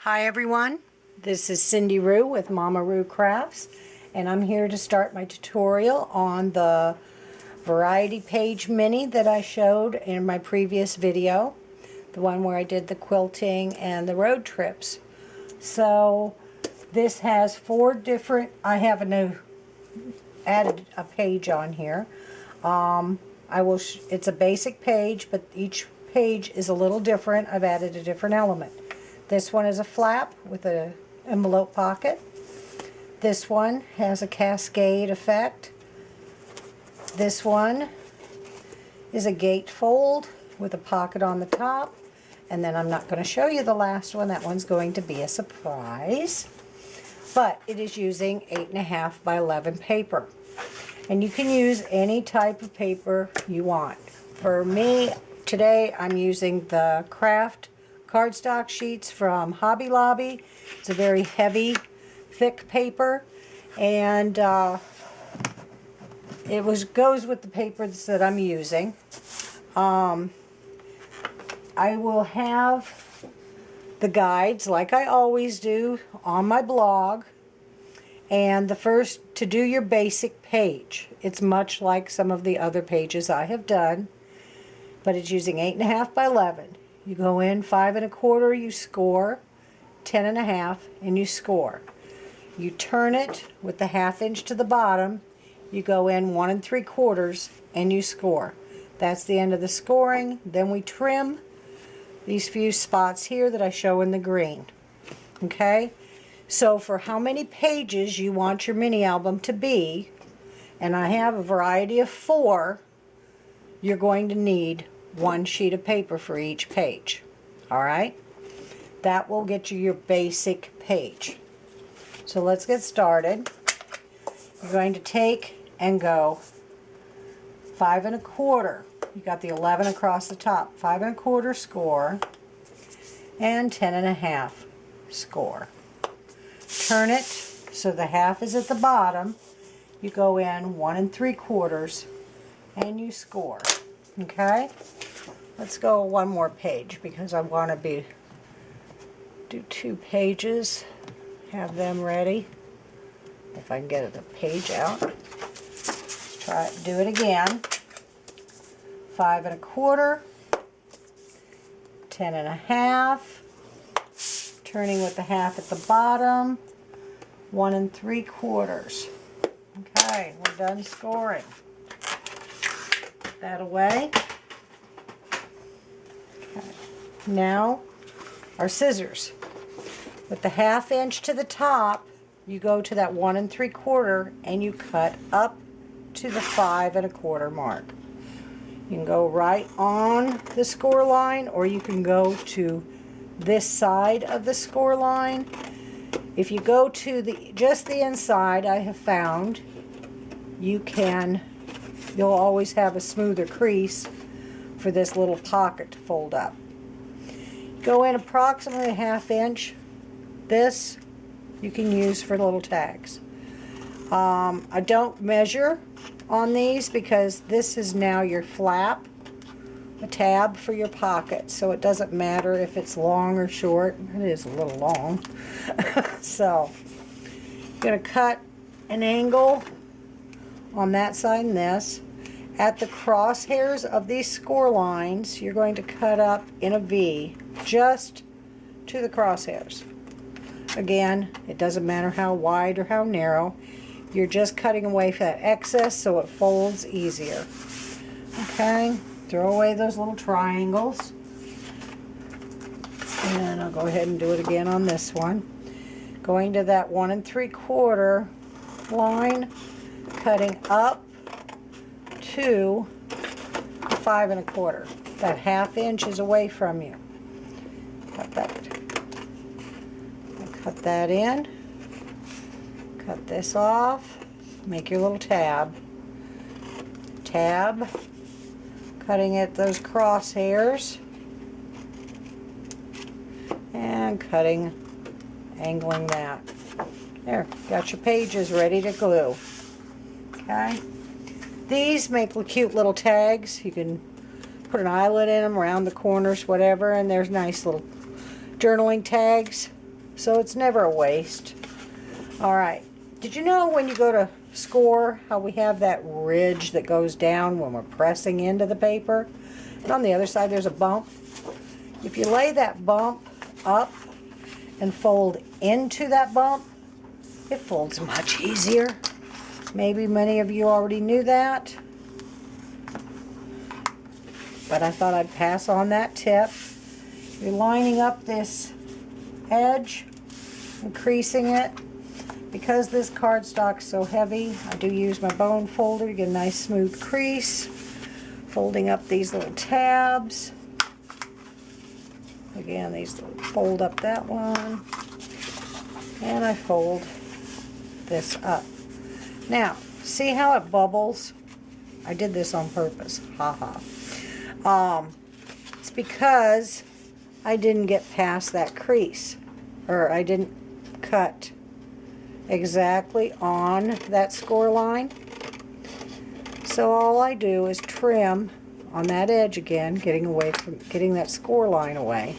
Hi everyone, this is Cindy Rue with Mama Rue Crafts, and I'm here to start my tutorial on the variety page mini that I showed in my previous video, the one where I did the quilting and the road trips. So this has four different, I have added a page on here. It's a basic page, but each page is a little different. I've added a different element. This one is a flap with an envelope pocket. This one has a cascade effect. This one is a gatefold with a pocket on the top. And then I'm not going to show you the last one. That one's going to be a surprise. But it is using 8.5 by 11 paper. And you can use any type of paper you want. For me, today I'm using the craft cardstock sheets from Hobby Lobby. It's a very heavy, thick paper, and goes with the papers that I'm using. I will have the guides, like I always do, on my blog. And the first, to do your basic page. It's much like some of the other pages I have done, but it's using 8.5 by 11. You go in 5 1/4, you score, 10 1/2, and you score. You turn it with the 1/2 inch to the bottom, you go in 1 3/4, and you score. That's the end of the scoring. Then we trim these few spots here that I show in the green. Okay? So for how many pages you want your mini album to be, and I have a variety of 4, you're going to need 1 sheet of paper for each page. Alright? That will get you your basic page. So let's get started. You're going to take and go 5 1/4. You got the 11 across the top. 5 1/4 score and 10 1/2 score. Turn it so the 1/2 is at the bottom. You go in 1 3/4 and you score. Okay? Let's go one more page because I want to do 2 pages. Have them ready. If I can get the page out. Let's try it. Do it again. 5 1/4. 10 1/2. Turning with the 1/2 at the bottom. 1 3/4. Okay, we're done scoring. Put that away. Okay. Now, our scissors. With the 1/2 inch to the top, you go to that 1 3/4 and you cut up to the 5 1/4 mark. You can go right on the score line, or you can go to this side of the score line. If you go to just the inside, I have found you'll always have a smoother crease for this little pocket to fold up. Go in approximately 1/2 inch. This you can use for little tags. I don't measure on these because this is now your flap, a tab for your pocket, so it doesn't matter if it's long or short. It is a little long. So I'm going to cut an angle on that side and this. At the crosshairs of these score lines, you're going to cut up in a V just to the crosshairs. Again, it doesn't matter how wide or how narrow. You're just cutting away for that excess so it folds easier. Okay, throw away those little triangles. And I'll go ahead and do it again on this one. Going to that 1 3/4 line, cutting up to 5 1/4. That 1/2 inch is away from you. Cut that in. Cut this off. Make your little tab. Tab. Cutting at those crosshairs. And cutting, angling that. There, got your pages ready to glue. Okay? These make cute little tags. You can put an eyelet in them around the corners, whatever, and there's nice little journaling tags so it's never a waste. All right, did you know when you go to score how we have that ridge that goes down when we're pressing into the paper? And on the other side there's a bump. If you lay that bump up and fold into that bump, it folds much easier. Maybe many of you already knew that, but I thought I'd pass on that tip. You're lining up this edge and creasing it. Because this cardstock's so heavy, I do use my bone folder to get a nice smooth crease. Folding up these little tabs. Again, these fold up that one. And I fold this up. Now, see how it bubbles? I did this on purpose. Haha. It's because I didn't get past that crease. Or I didn't cut exactly on that score line. So all I do is trim on that edge again, getting that score line away.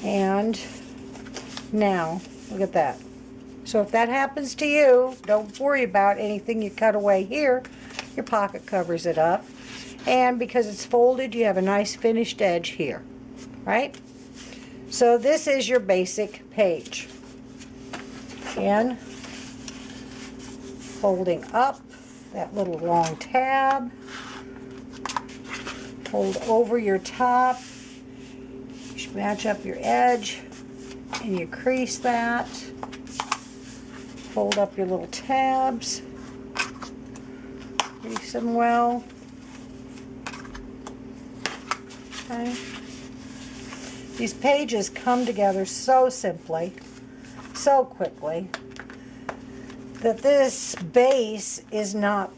And now, look at that. So if that happens to you, don't worry about anything you cut away here. Your pocket covers it up. And because it's folded, you have a nice finished edge here, right? So this is your basic page. Again, folding up that little long tab. Fold over your top. You should match up your edge and you crease that. Fold up your little tabs. Crease them well. Okay. These pages come together so simply, so quickly, that this base is not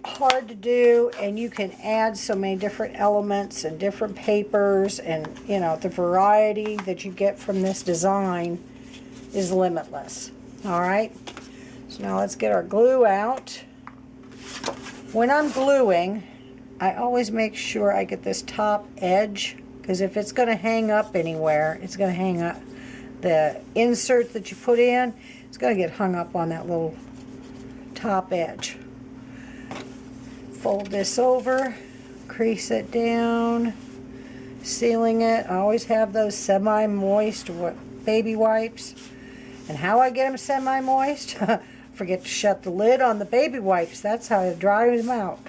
hard to do, and you can add so many different elements and different papers, and you know, the variety that you get from this design is limitless. All right, so now let's get our glue out. When I'm gluing, I always make sure I get this top edge, because if it's going to hang up anywhere, it's going to hang up. The insert that you put in, it's going to get hung up on that little top edge. Fold this over, crease it down, sealing it. I always have those semi-moist baby wipes. And how I get them semi-moist? Forget to shut the lid on the baby wipes. That's how I dry them out.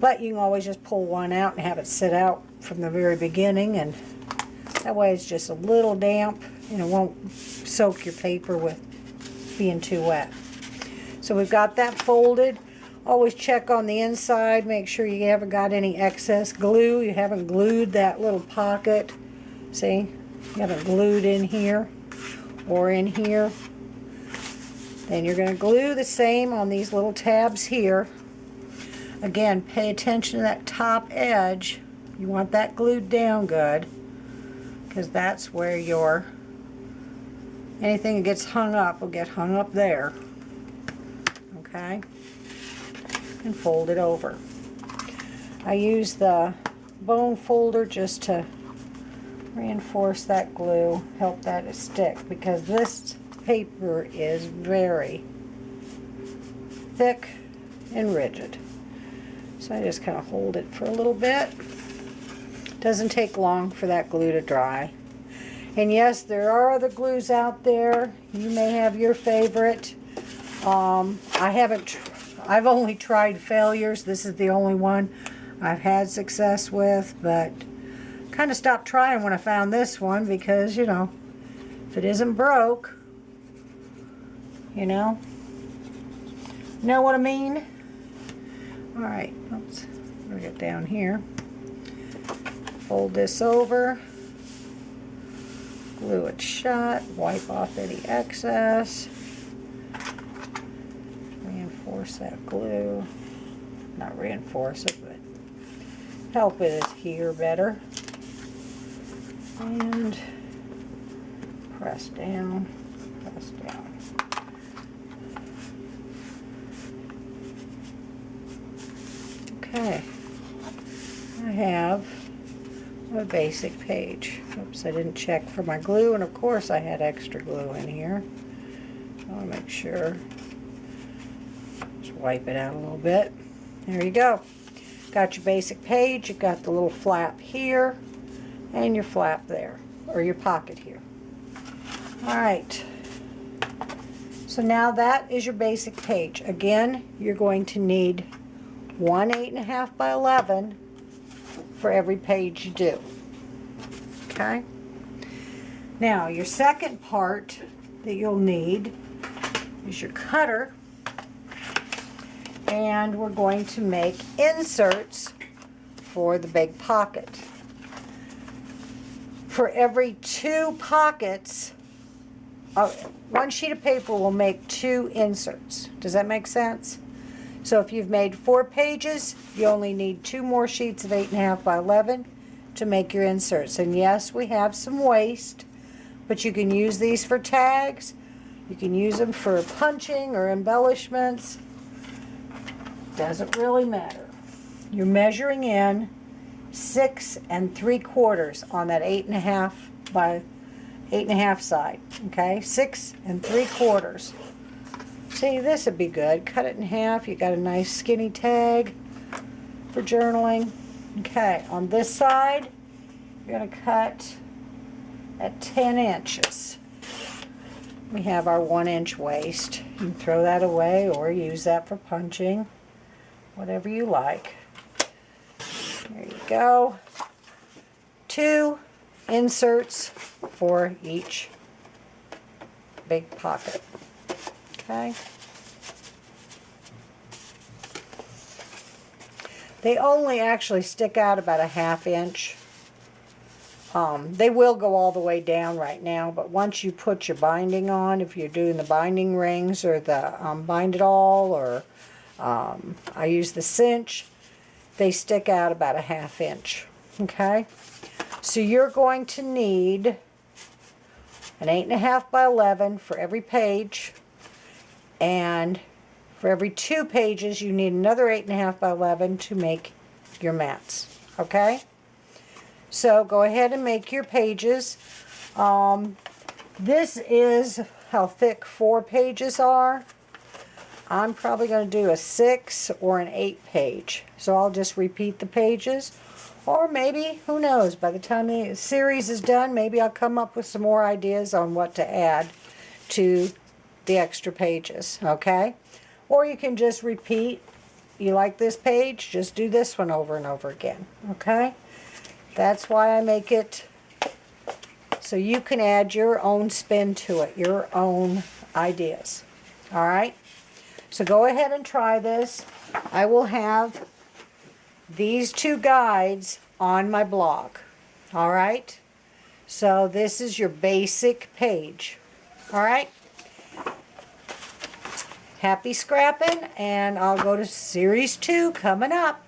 But you can always just pull one out and have it sit out from the very beginning, and that way it's just a little damp and it won't soak your paper with being too wet. So we've got that folded. Always check on the inside, make sure you haven't got any excess glue. You haven't glued that little pocket. See? You haven't glued in here or in here. Then you're going to glue the same on these little tabs here. Again, pay attention to that top edge. You want that glued down good, because that's where anything that gets hung up will get hung up there. Okay? And fold it over. I use the bone folder just to reinforce that glue, help that to stick, because this paper is very thick and rigid. So I just kind of hold it for a little bit. Doesn't take long for that glue to dry. And yes, there are other glues out there. You may have your favorite. I've only tried failures. This is the only one I've had success with, but kind of stopped trying when I found this one, because, you know, if it isn't broke, you know what I mean? All right, let's bring it down here. Fold this over, glue it shut, wipe off any excess, reinforce that glue. Not reinforce it, but help it adhere better. And press down, press down. Okay, I have a basic page. Oops, I didn't check for my glue, and of course I had extra glue in here. I want to make sure. Just wipe it out a little bit. There you go. Got your basic page, you've got the little flap here, and your flap there, or your pocket here. Alright, so now that is your basic page. Again, you're going to need one 8.5 by 11 for every page you do. Okay? Now, your second part that you'll need is your cutter, and we're going to make inserts for the big pocket. For every 2 pockets, one sheet of paper will make 2 inserts. Does that make sense? So if you've made 4 pages, you only need 2 more sheets of 8.5 by 11 to make your inserts. And yes, we have some waste, but you can use these for tags. You can use them for punching or embellishments. Doesn't really matter. You're measuring in 6 3/4 on that 8.5 by 8.5 side. Okay, 6 3/4. See, this would be good. Cut it in half. You got a nice skinny tag for journaling. Okay, on this side, you're going to cut at 10 inches. We have our 1-inch waste. You can throw that away or use that for punching. Whatever you like. There you go. 2 inserts for each big pocket. Okay. They only actually stick out about a 1/2 inch. They will go all the way down right now, but once you put your binding on, if you're doing the binding rings or the bind it all, or I use the cinch, they stick out about a 1/2 inch. Okay, so you're going to need an 8.5 by 11 for every page, and for every 2 pages you need another 8.5 by 11 to make your mats. Okay, so go ahead and make your pages. This is how thick 4 pages are. I'm probably going to do a 6 or an 8 page. So I'll just repeat the pages. Or maybe, who knows, by the time the series is done, maybe I'll come up with some more ideas on what to add to the extra pages. Okay? Or you can just repeat. You like this page? Just do this one over and over again. Okay? That's why I make it so you can add your own spin to it, your own ideas. Alright? So go ahead and try this. I will have these 2 guides on my blog. Alright? So this is your basic page. Alright? Happy scrapping, and I'll go to series 2 coming up.